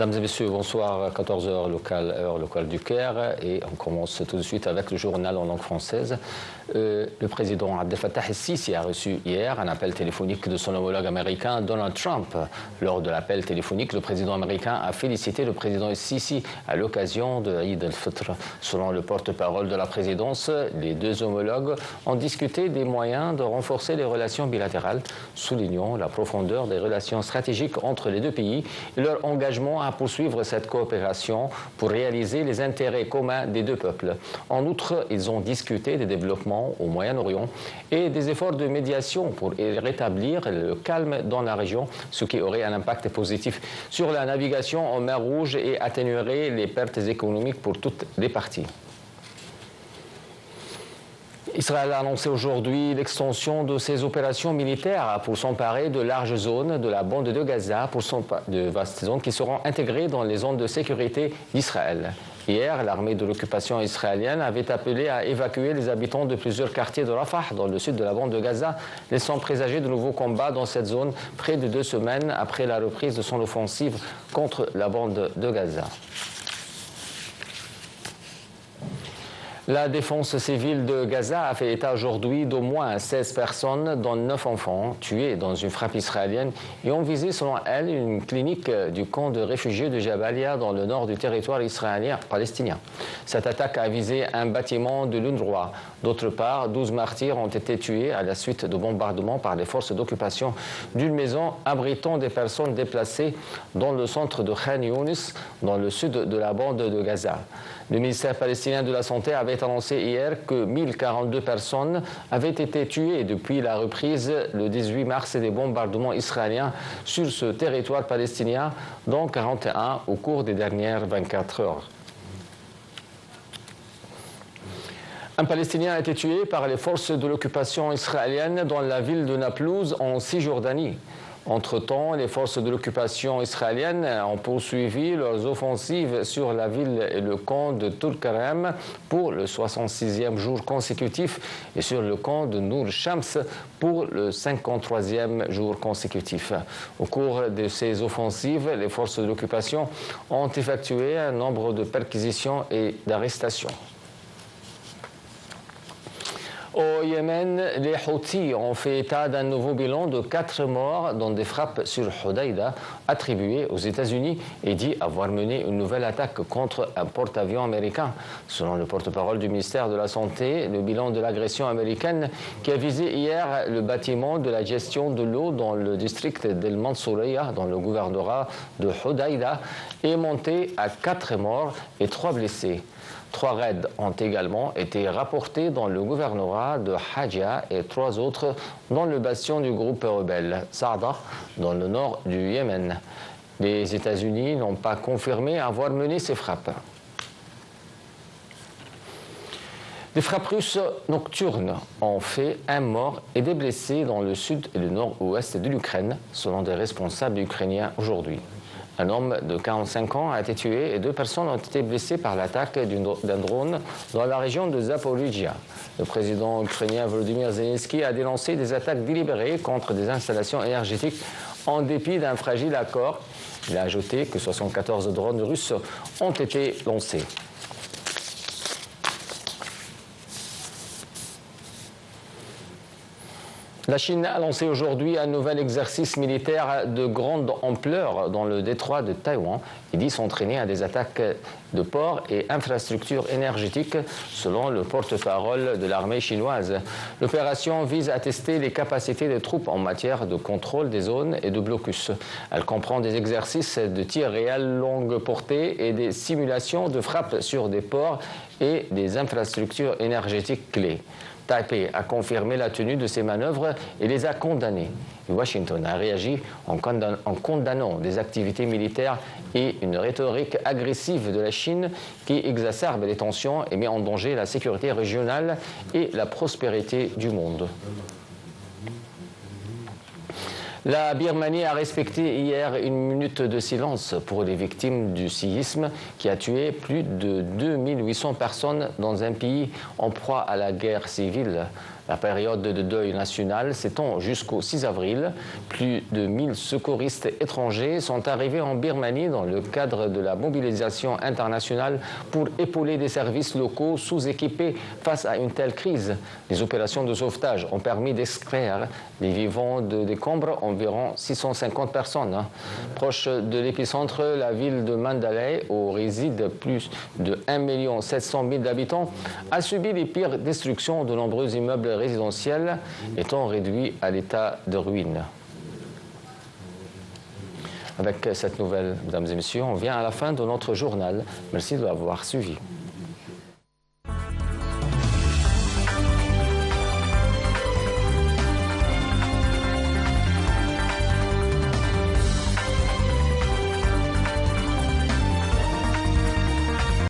Mesdames et messieurs, bonsoir, 14 h locale, heure locale du Caire, et on commence tout de suite avec le journal en langue française. Le président Abdel Fattah el-Sisi a reçu hier un appel téléphonique de son homologue américain Donald Trump. Lors de l'appel téléphonique, le président américain a félicité le président el-Sisi à l'occasion de Eid al-Fitr. Selon le porte-parole de la présidence, les deux homologues ont discuté des moyens de renforcer les relations bilatérales, soulignant la profondeur des relations stratégiques entre les deux pays et leur engagement à poursuivre cette coopération pour réaliser les intérêts communs des deux peuples. En outre, ils ont discuté des développements au Moyen-Orient et des efforts de médiation pour rétablir le calme dans la région, ce qui aurait un impact positif sur la navigation en mer Rouge et atténuerait les pertes économiques pour toutes les parties. Israël a annoncé aujourd'hui l'extension de ses opérations militaires pour s'emparer de larges zones de la bande de Gaza, de vastes zones qui seront intégrées dans les zones de sécurité d'Israël. Hier, l'armée de l'occupation israélienne avait appelé à évacuer les habitants de plusieurs quartiers de Rafah, dans le sud de la bande de Gaza, laissant présager de nouveaux combats dans cette zone près de 2 semaines après la reprise de son offensive contre la bande de Gaza. La défense civile de Gaza a fait état aujourd'hui d'au moins 16 personnes, dont 9 enfants, tués dans une frappe israélienne et ont visé, selon elle, une clinique du camp de réfugiés de Jabalia dans le nord du territoire israélien palestinien. Cette attaque a visé un bâtiment de l'UNRWA. D'autre part, 12 martyrs ont été tués à la suite de bombardements par les forces d'occupation d'une maison abritant des personnes déplacées dans le centre de Khan Younis, dans le sud de la bande de Gaza. Le ministère palestinien de la Santé avait annoncé hier que 1042 personnes avaient été tuées depuis la reprise le 18 mars des bombardements israéliens sur ce territoire palestinien, dont 41 au cours des dernières 24 heures. Un Palestinien a été tué par les forces de l'occupation israélienne dans la ville de Naplouse, en Cisjordanie. Entre-temps, les forces de l'occupation israélienne ont poursuivi leurs offensives sur la ville et le camp de Tulkarem pour le 66e jour consécutif et sur le camp de Nour Shams pour le 53e jour consécutif. Au cours de ces offensives, les forces de l'occupation ont effectué un nombre de perquisitions et d'arrestations. Au Yémen, les Houthis ont fait état d'un nouveau bilan de 4 morts dans des frappes sur Hodeïda attribuées aux États-Unis et dit avoir mené une nouvelle attaque contre un porte-avions américain. Selon le porte-parole du ministère de la Santé, le bilan de l'agression américaine qui a visé hier le bâtiment de la gestion de l'eau dans le district d'El Mansouriya, dans le gouvernorat de Hodeïda, est monté à 4 morts et 3 blessés. 3 raids ont également été rapportés dans le gouvernorat de Hajia et 3 autres dans le bastion du groupe rebelle Saada, dans le nord du Yémen. Les États-Unis n'ont pas confirmé avoir mené ces frappes. Des frappes russes nocturnes ont fait 1 mort et des blessés dans le sud et le nord-ouest de l'Ukraine, selon des responsables ukrainiens aujourd'hui. Un homme de 45 ans a été tué et 2 personnes ont été blessées par l'attaque d'un drone dans la région de Zaporizhia. Le président ukrainien Volodymyr Zelensky a dénoncé des attaques délibérées contre des installations énergétiques en dépit d'un fragile accord. Il a ajouté que 74 drones russes ont été lancés. La Chine a lancé aujourd'hui un nouvel exercice militaire de grande ampleur dans le détroit de Taïwan et dit s'entraîner à des attaques de ports et infrastructures énergétiques, selon le porte-parole de l'armée chinoise. L'opération vise à tester les capacités des troupes en matière de contrôle des zones et de blocus. Elle comprend des exercices de tir réel longue portée et des simulations de frappes sur des ports et des infrastructures énergétiques clés. Taipei a confirmé la tenue de ces manœuvres et les a condamnées. Washington a réagi en condamnant des activités militaires et une rhétorique agressive de la Chine qui exacerbe les tensions et met en danger la sécurité régionale et la prospérité du monde. La Birmanie a respecté hier une minute de silence pour les victimes du séisme qui a tué plus de 2800 personnes dans un pays en proie à la guerre civile. La période de deuil national s'étend jusqu'au 6 avril. Plus de 1000 secouristes étrangers sont arrivés en Birmanie dans le cadre de la mobilisation internationale pour épauler des services locaux sous-équipés face à une telle crise. Les opérations de sauvetage ont permis d'extraire les vivants de décombres, environ 650 personnes. Proche de l'épicentre, la ville de Mandalay, où résident plus de 1 700 000 habitants, a subi les pires destructions de nombreux immeubles résidentiels, étant réduits à l'état de ruine. Avec cette nouvelle, mesdames et messieurs, on vient à la fin de notre journal. Merci de l'avoir suivi.